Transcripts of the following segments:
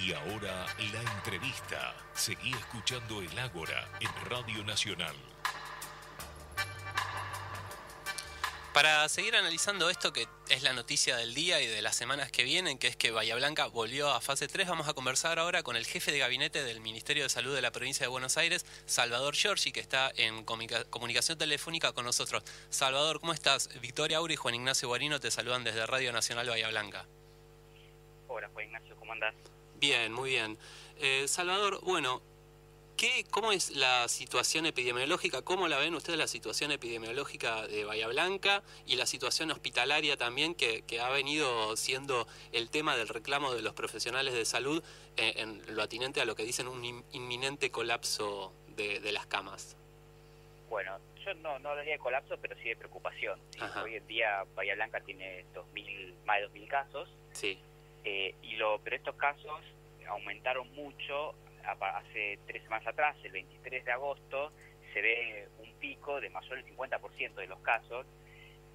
Y ahora la entrevista. Seguí escuchando el Ágora en Radio Nacional. Para seguir analizando esto que es la noticia del día y de las semanas que vienen, que es que Bahía Blanca volvió a fase 3, vamos a conversar ahora con el jefe de gabinete del Ministerio de Salud de la provincia de Buenos Aires, Salvador Giorgi, que está en comunicación telefónica con nosotros. Salvador, ¿cómo estás? Victoria Aura y Juan Ignacio Guarino te saludan desde Radio Nacional Bahía Blanca. Hola Juan Ignacio, ¿cómo andás? Bien, muy bien. Salvador, bueno, ¿cómo es la situación epidemiológica? ¿Cómo la ven ustedes la situación epidemiológica de Bahía Blanca y la situación hospitalaria también que ha venido siendo el tema del reclamo de los profesionales de salud en lo atinente a lo que dicen un inminente colapso de las camas? Bueno, yo no hablaría de colapso, pero sí de preocupación. ¿Sí? Hoy en día Bahía Blanca tiene más de 2.000 casos, sí. Pero estos casos aumentaron mucho. Hace 3 semanas atrás, el 23 de agosto, se ve un pico de mayor del 50% de los casos,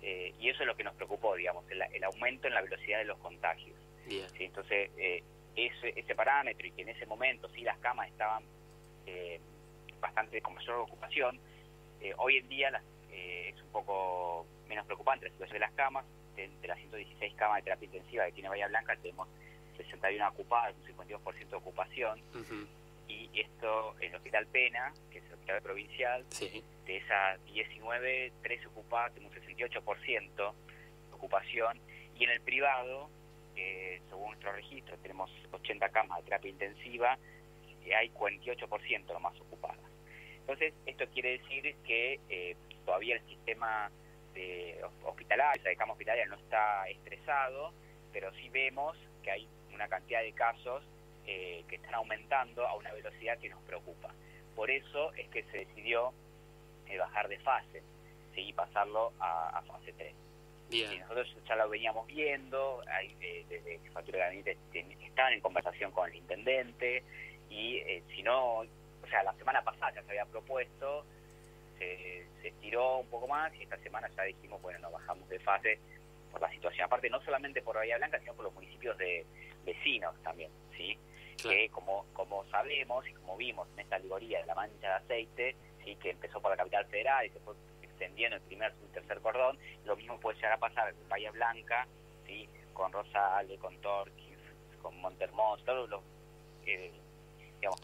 y eso es lo que nos preocupó, digamos, el aumento en la velocidad de los contagios. Bien. ¿Sí? Entonces, ese parámetro, y que en ese momento sí las camas estaban bastante con mayor ocupación, hoy en día es un poco menos preocupante la situación de las camas. De las 116 camas de terapia intensiva que tiene Bahía Blanca, tenemos 61 ocupadas, un 52% de ocupación. Y esto en el Hospital Pena, que es el hospital provincial, sí. De esas 19, 13 ocupadas, tenemos un 68% de ocupación. Y en el privado, según nuestro registro, tenemos 80 camas de terapia intensiva y hay 48% nomás ocupadas. Entonces, esto quiere decir que todavía el sistema de hospitalario, de cama hospitalaria, no está estresado, pero sí vemos que hay una cantidad de casos que están aumentando a una velocidad que nos preocupa. Por eso es que se decidió bajar de fase, ¿sí? Y pasarlo a fase 3. Bien. Y nosotros ya lo veníamos viendo, desde Jefatura de Gabinete estaban en conversación con el intendente, y si no, o sea, la semana pasada ya se había propuesto, se estiró un poco más, y esta semana ya dijimos, bueno, nos bajamos de fase por la situación. Aparte, no solamente por Bahía Blanca, sino por los municipios de vecinos también, ¿sí? Claro. Que como sabemos y como vimos en esta alegoría de la mancha de aceite, ¿sí? Que empezó por la capital federal y se fue extendiendo el primer y tercer cordón, lo mismo puede llegar a pasar en Bahía Blanca, ¿sí? Con Rosales, con Torquín, con Montermoso, todos los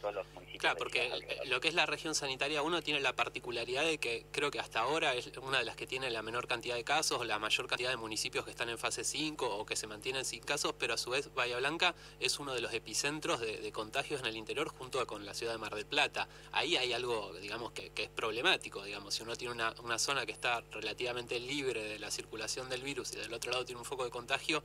todos los municipios. Claro, porque lo que es la región sanitaria, uno tiene la particularidad de que creo que hasta ahora es una de las que tiene la menor cantidad de casos, o la mayor cantidad de municipios que están en fase 5 o que se mantienen sin casos, pero a su vez Bahía Blanca es uno de los epicentros de contagios en el interior junto con la ciudad de Mar del Plata. Ahí hay algo, digamos, que es problemático, digamos, si uno tiene una zona que está relativamente libre de la circulación del virus y del otro lado tiene un foco de contagio,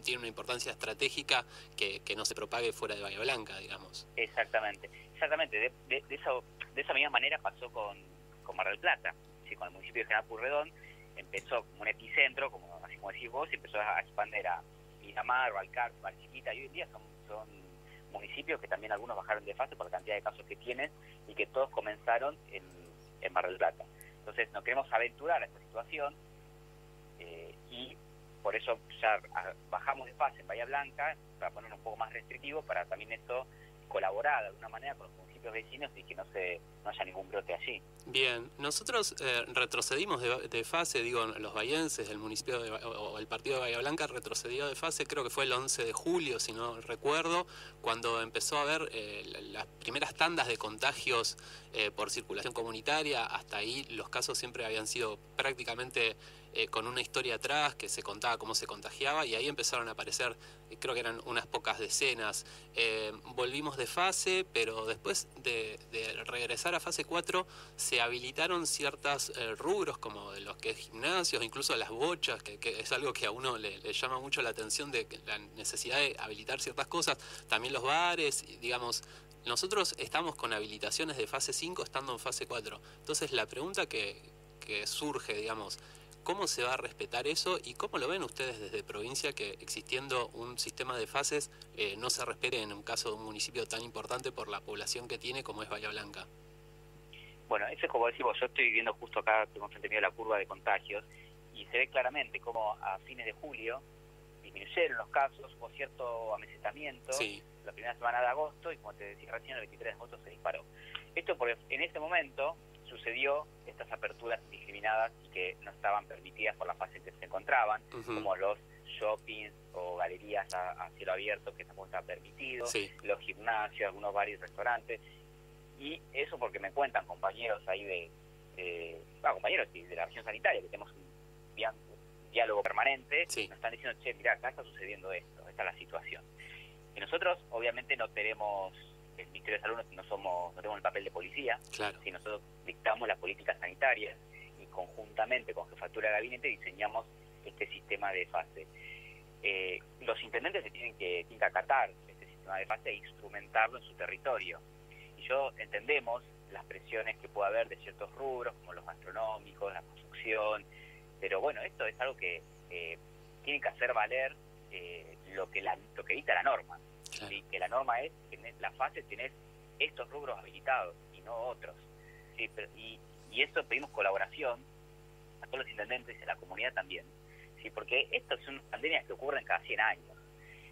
tiene una importancia estratégica que no se propague fuera de Bahía Blanca, digamos. Exactamente. De esa misma manera pasó con Mar del Plata, ¿sí? Con el municipio de General Pueyrredón empezó como un epicentro, así como decís vos, y empezó a expandir a Miramar, Balcar, Mar Chiquita, y hoy en día son municipios que también algunos bajaron de fase por la cantidad de casos que tienen, y que todos comenzaron en Mar del Plata. Entonces nos queremos aventurar a esta situación, y por eso ya bajamos de fase en Bahía Blanca, para ponerlo un poco más restrictivo, para también esto colaborar de alguna manera con los municipios vecinos y que no haya ningún brote allí. Bien, nosotros retrocedimos de fase, digo, los bahienses, el municipio o el partido de Bahía Blanca retrocedió de fase, creo que fue el 11 de julio, si no recuerdo, cuando empezó a haber las primeras tandas de contagios por circulación comunitaria. Hasta ahí los casos siempre habían sido prácticamente con una historia atrás que se contaba cómo se contagiaba, y ahí empezaron a aparecer, creo que eran unas pocas decenas. Volvimos de fase, pero después de regresar a fase 4 se habilitaron ciertos rubros como de los que es gimnasios, incluso las bochas, que es algo que a uno le llama mucho la atención, de la necesidad de habilitar ciertas cosas, también los bares, digamos. Nosotros estamos con habilitaciones de fase 5 estando en fase 4. Entonces la pregunta que surge, digamos, ¿cómo se va a respetar eso y cómo lo ven ustedes desde provincia, que existiendo un sistema de fases no se respete en un caso de un municipio tan importante por la población que tiene como es Bahía Blanca? Bueno, eso es como decimos, yo estoy viendo justo acá, tengo frente mío la curva de contagios, y se ve claramente como a fines de julio disminuyeron los casos, hubo cierto amesetamiento Sí. la primera semana de agosto, y como te decía recién, el 23 de agosto se disparó. Esto porque en ese momento sucedió estas aperturas indiscriminadas y que no estaban permitidas por la fase en que se encontraban, como los shoppings o galerías a cielo abierto, que tampoco está permitido, Sí. los gimnasios, algunos bares y restaurantes. Y eso porque me cuentan compañeros ahí compañeros de la región sanitaria, que tenemos un diálogo permanente, Sí. nos están diciendo, che, mirá, acá está sucediendo esto, esta es la situación. Y nosotros, obviamente, no tenemos, el Ministerio de Salud no tenemos el papel de policía, Claro. si nosotros dictamos las políticas sanitarias y conjuntamente con Jefatura de Gabinete diseñamos este sistema de fase. Los intendentes tienen que acatar este sistema de fase e instrumentarlo en su territorio. Y entendemos las presiones que puede haber de ciertos rubros, como los gastronómicos, la construcción, pero bueno, esto es algo que tiene que hacer valer lo que dicta la norma. Claro. ¿Sí? Que la norma es que en la fase tenés estos rubros habilitados y no otros. ¿Sí? Y eso pedimos colaboración a todos los intendentes y a la comunidad también, ¿sí? Porque estas son pandemias que ocurren cada 100 años.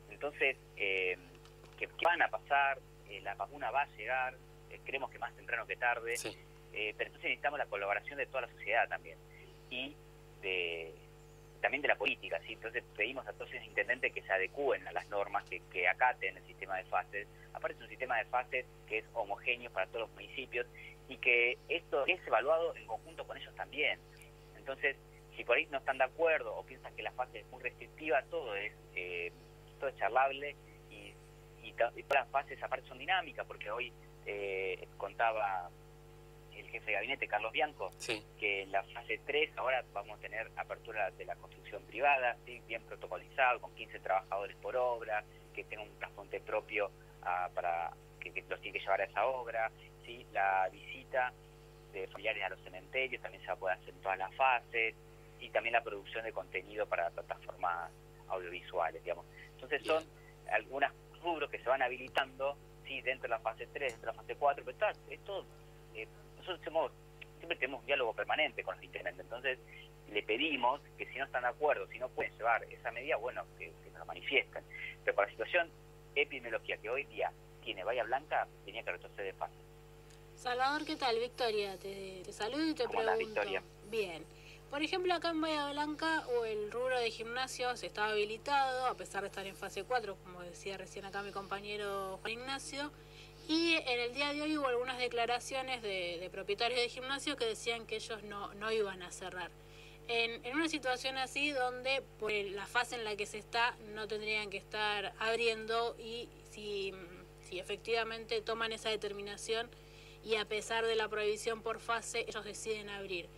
Entonces, que van a pasar, la vacuna va a llegar, creemos que más temprano que tarde, Sí. pero entonces necesitamos la colaboración de toda la sociedad también, y también de la política, ¿sí? Entonces pedimos a todos los intendentes que se adecúen a las normas, que acaten el sistema de fases. Aparte es un sistema de fases que es homogéneo para todos los municipios y que esto es evaluado en conjunto con ellos también. Entonces, si por ahí no están de acuerdo o piensan que la fase es muy restrictiva, todo es charlable, y todas las fases aparte son dinámicas, porque hoy contaba el jefe de gabinete, Carlos Bianco, Sí. que en la fase 3 ahora vamos a tener apertura de la construcción privada, ¿sí? Bien protocolizado, con 15 trabajadores por obra, que tenga un transporte propio para que los tiene que llevar a esa obra, ¿sí? La visita de familiares a los cementerios también se va a poder hacer en todas las fases, y también la producción de contenido para plataformas audiovisuales, digamos. Entonces son algunos rubros que se van habilitando, sí, dentro de la fase 3, dentro de la fase 4, pero nosotros siempre tenemos un diálogo permanente con los intendentes. Entonces le pedimos que si no están de acuerdo, si no pueden llevar esa medida, bueno, que nos lo manifiesten. Pero para la situación epidemiológica que hoy día tiene Bahía Blanca, tenía que retroceder de fase. Salvador, ¿qué tal? Victoria, te saludo y te ¿Cómo pregunto. andás, Victoria? Bien. Por ejemplo, acá en Bahía Blanca el rubro de gimnasios estaba habilitado, a pesar de estar en fase 4, como decía recién acá mi compañero Juan Ignacio. Y en el día de hoy hubo algunas declaraciones de propietarios de gimnasios que decían que ellos no iban a cerrar. En una situación así, donde por la fase en la que se está, no tendrían que estar abriendo, y si efectivamente toman esa determinación y a pesar de la prohibición por fase, ellos deciden abrir.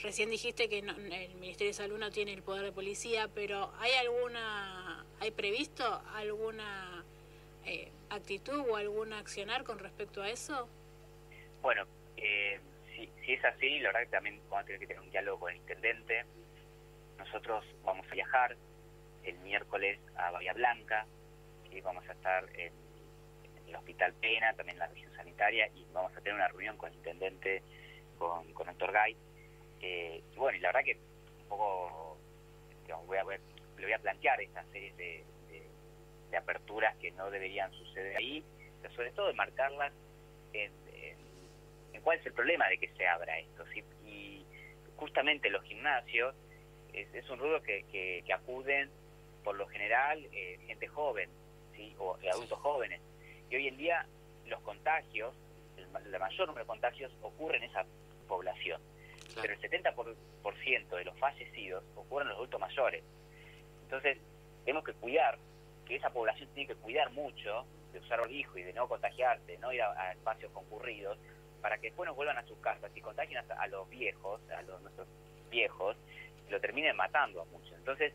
Recién dijiste que el Ministerio de Salud no tiene el poder de policía, pero ¿hay previsto alguna actitud o algún accionar con respecto a eso? Bueno, si es así, la verdad que también vamos a tener que tener un diálogo con el intendente. Nosotros vamos a viajar el miércoles a Bahía Blanca, y vamos a estar en el Hospital Pena, también en la región sanitaria, y vamos a tener una reunión con el intendente, con Héctor Gay. Y bueno, y la verdad que un poco digamos, le voy a plantear esta serie de aperturas que no deberían suceder ahí, pero sobre todo de marcarlas en cuál es el problema de que se abra esto, ¿sí? Y justamente los gimnasios es un rubro que acuden por lo general gente joven, ¿sí? O adultos jóvenes, y hoy en día los contagios, el mayor número de contagios ocurre en esa población. Claro. Pero el 70% de los fallecidos ocurren en los adultos mayores. Entonces tenemos que cuidar, que esa población tiene que cuidar mucho de usar barbijo y de no contagiarse, de no ir a espacios concurridos, para que después nos vuelvan a sus casas y contagien a los viejos, nuestros viejos, lo terminen matando a muchos. Entonces,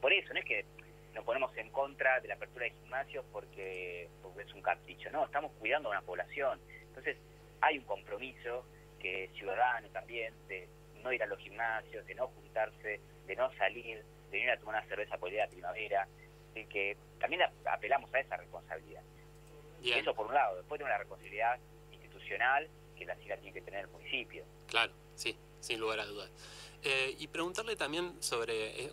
por eso, no es que nos ponemos en contra de la apertura de gimnasios porque es un capricho, no, estamos cuidando a una población. Entonces, hay un compromiso ciudadano también, de no ir a los gimnasios, de no juntarse, de no salir, de ir a tomar una cerveza por el día de primavera, así que también apelamos a esa responsabilidad. Bien. Eso por un lado. Después de una responsabilidad institucional que la SIGA tiene que tener el municipio. Claro, sí, sin lugar a dudas. Y preguntarle también sobre,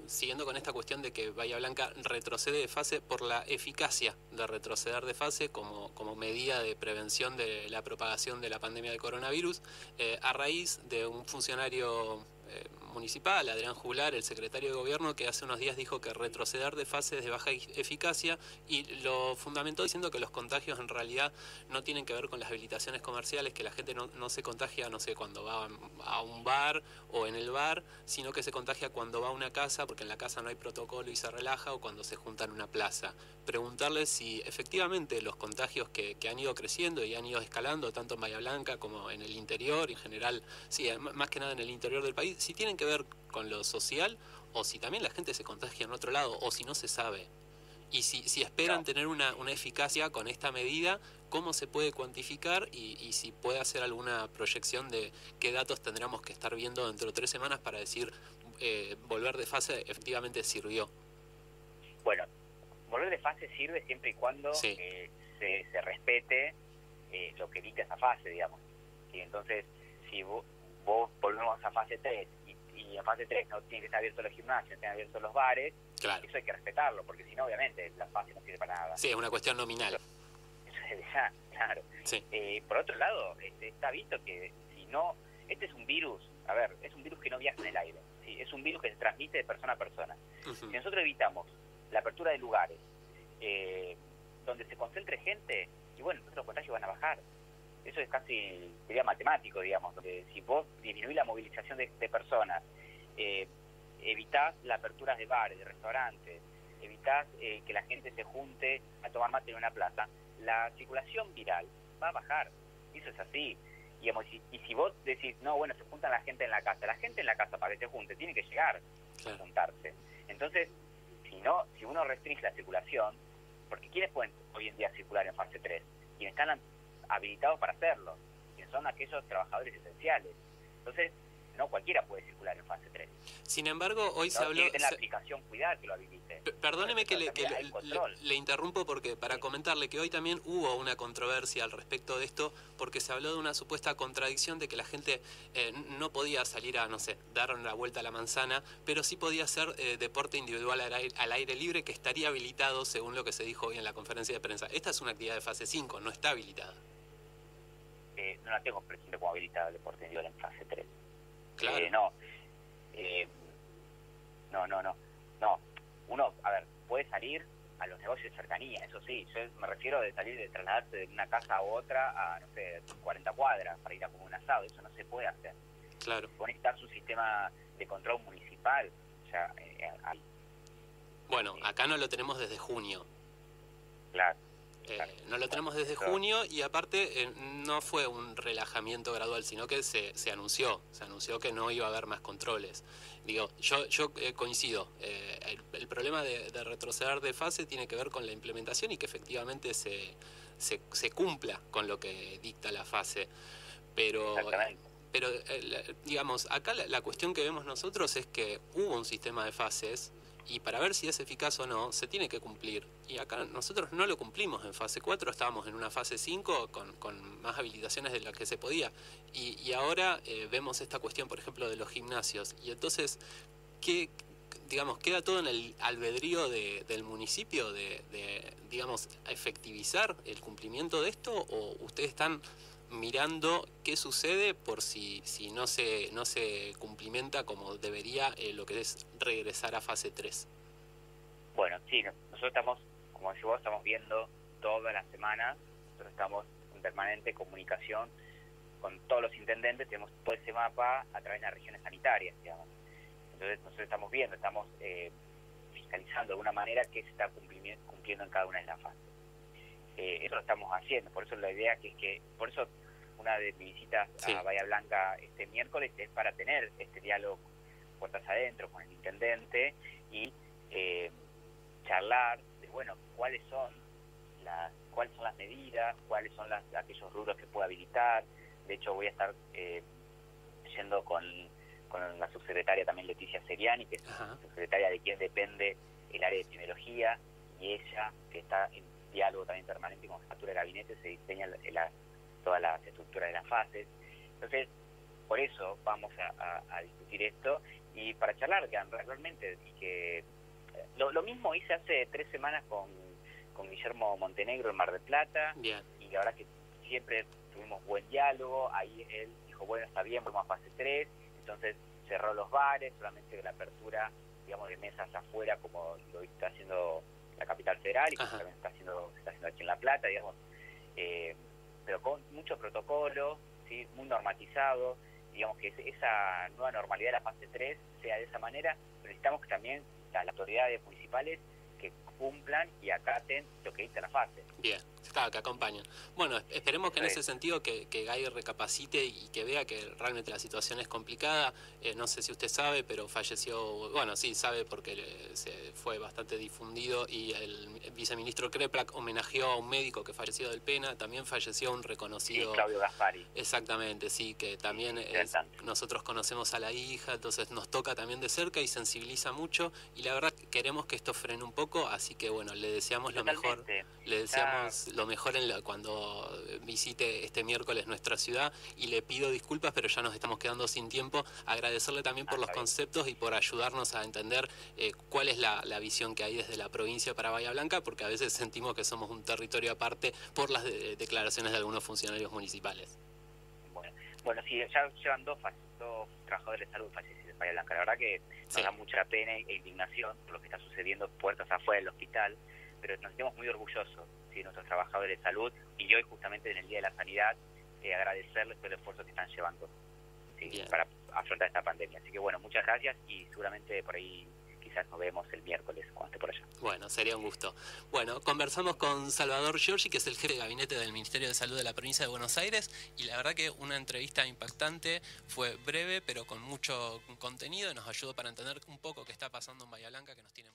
siguiendo con esta cuestión de que Bahía Blanca retrocede de fase por la eficacia de retroceder de fase como medida de prevención de la propagación de la pandemia de coronavirus, a raíz de un funcionario municipal, Adrián Juglar, el secretario de gobierno, que hace unos días dijo que retroceder de fase es de baja eficacia, y lo fundamentó diciendo que los contagios en realidad no tienen que ver con las habilitaciones comerciales, que la gente no se contagia, no sé, cuando va a un bar o en el bar, sino que se contagia cuando va a una casa, porque en la casa no hay protocolo y se relaja, o cuando se junta en una plaza. Preguntarle si efectivamente los contagios que han ido creciendo y han ido escalando, tanto en Bahía Blanca como en el interior, en general, sí, más que nada en el interior del país, si tienen que ver con lo social, o si también la gente se contagia en otro lado, o si no se sabe. Y si esperan tener una eficacia con esta medida, cómo se puede cuantificar, y si puede hacer alguna proyección de qué datos tendremos que estar viendo dentro de 3 semanas para decir volver de fase efectivamente sirvió. Bueno, volver de fase sirve siempre y cuando se respete lo que evita esa fase, digamos. ¿Sí? Entonces, si vos volvemos a fase 3 y en fase 3 no tienen que estar abiertos los gimnasios, no tienen abiertos los bares, claro, eso hay que respetarlo, porque si no, obviamente, la fase no sirve para nada. Sí, es una cuestión nominal. Eso es ya, claro. Sí. Por otro lado, está visto que si no, este es un virus, a ver, es un virus que no viaja en el aire, ¿sí? Es un virus que se transmite de persona a persona. Si nosotros evitamos la apertura de lugares donde se concentre gente, y bueno, entonces los contagios van a bajar. Eso es casi, sería matemático, digamos, porque si vos disminuís la movilización de personas, evitás la apertura de bares, de restaurantes, evitás que la gente se junte a tomar mate en una plaza, la circulación viral va a bajar. Eso es así. Digamos, y si vos decís, no, bueno, se juntan la gente en la casa para que se junte tiene que llegar a juntarse. Entonces, si uno restringe la circulación, porque ¿quiénes pueden hoy en día circular en fase 3? Quienes están habilitados para hacerlo, quienes son aquellos trabajadores esenciales. Entonces, no cualquiera puede circular en fase 3. Sin embargo, hoy se habló... Tiene que tener la aplicación cuidar que lo habilite. Perdóneme que le interrumpo, porque para comentarle que hoy también hubo una controversia al respecto de esto, porque se habló de una supuesta contradicción de que la gente no podía salir a, no sé, dar una vuelta a la manzana, pero sí podía hacer deporte individual al aire libre, que estaría habilitado según lo que se dijo hoy en la conferencia de prensa. Esta es una actividad de fase 5, no está habilitada. No la tengo presente como habilitada el deporte individual en fase 3. Claro. No. Uno, a ver, puede salir a los negocios de cercanía, eso sí. Yo me refiero de salir, de trasladarse de una casa a otra a, no sé, 40 cuadras para ir a comer un asado. Eso no se puede hacer. Claro. Conectar su sistema de control municipal. O sea, bueno, acá no lo tenemos desde junio. Claro. No lo tenemos desde junio, y aparte no fue un relajamiento gradual, sino que se anunció que no iba a haber más controles. Digo, yo coincido, el problema de retroceder de fase tiene que ver con la implementación y que efectivamente se cumpla con lo que dicta la fase. Pero digamos, acá la cuestión que vemos nosotros es que hubo un sistema de fases, y para ver si es eficaz o no, se tiene que cumplir. Y acá nosotros no lo cumplimos en fase 4, estábamos en una fase 5 con más habilitaciones de las que se podía. Y ahora vemos esta cuestión, por ejemplo, de los gimnasios. Y entonces, digamos, ¿queda todo en el albedrío del municipio de digamos, efectivizar el cumplimiento de esto? ¿O ustedes están mirando qué sucede por si no se cumplimenta como debería lo que es regresar a fase 3? Bueno, sí, nosotros estamos, como decís vos, estamos viendo todas las semanas, nosotros estamos en permanente comunicación con todos los intendentes, tenemos todo ese mapa a través de las regiones sanitarias, digamos. Entonces nosotros estamos viendo, estamos fiscalizando de alguna manera qué se está cumpliendo en cada una de las fases. Eso lo estamos haciendo, por eso la idea por eso una de mis visitas a Bahía Blanca este miércoles es para tener este diálogo puertas adentro con el intendente y charlar de, bueno, cuáles son las medidas, cuáles son aquellos rubros que puede habilitar. De hecho, voy a estar yendo con la subsecretaria también Leticia Seriani, que es subsecretaria de quien depende el área de epidemiología, y ella, que está en diálogo también permanente con la jefatura de gabinete, se diseña todas las estructuras de las fases. Entonces, por eso vamos a discutir esto, y para charlar realmente. Y que lo mismo hice hace 3 semanas con Guillermo Montenegro en Mar del Plata. Bien. Y la verdad que siempre tuvimos buen diálogo. Ahí él dijo, bueno, está bien, vamos a fase 3. Entonces cerró los bares, solamente la apertura, digamos, de mesas afuera, como lo está haciendo la capital federal y como también se está haciendo aquí en La Plata, digamos, pero con mucho protocolo, ¿sí? Muy normatizado. Digamos que esa nueva normalidad de la fase 3 sea de esa manera, pero necesitamos que también las autoridades municipales que cumplan y acaten lo que dice la fase. Bien, claro, que acompañen. Bueno, esperemos que en ese sentido que Gay recapacite y que vea que realmente la situación es complicada. No sé si usted sabe, pero falleció, bueno, sí sabe porque se fue bastante difundido, y el viceministro Kreplak homenajeó a un médico que falleció del Pena, también falleció un reconocido... Sí, Claudio Gaspari. Exactamente, sí, que también nosotros conocemos a la hija, entonces nos toca también de cerca y sensibiliza mucho, y la verdad queremos que esto frene un poco, así que bueno, le deseamos lo mejor. Le deseamos lo mejor cuando visite este miércoles nuestra ciudad, y le pido disculpas, pero ya nos estamos quedando sin tiempo. Agradecerle también por los conceptos y por ayudarnos a entender cuál es la visión que hay desde la provincia para Bahía Blanca, porque a veces sentimos que somos un territorio aparte por las declaraciones de algunos funcionarios municipales. Bueno, sí, ya llevan dos trabajadores de salud fallecidos en Bahía Blanca. La verdad que nos da mucha pena e indignación por lo que está sucediendo puertas afuera del hospital, pero nos sentimos muy orgullosos, ¿sí?, de nuestros trabajadores de salud, y hoy justamente en el Día de la Sanidad agradecerles por el esfuerzo que están llevando, ¿sí?, para afrontar esta pandemia. Así que bueno, muchas gracias, y seguramente por ahí quizás nos vemos el miércoles cuando esté por allá. Bueno, sería un gusto. Bueno, conversamos con Salvador Giorgi, que es el jefe de gabinete del Ministerio de Salud de la provincia de Buenos Aires, y la verdad que una entrevista impactante, fue breve pero con mucho contenido, y nos ayudó para entender un poco qué está pasando en Bahía Blanca, que nos tiene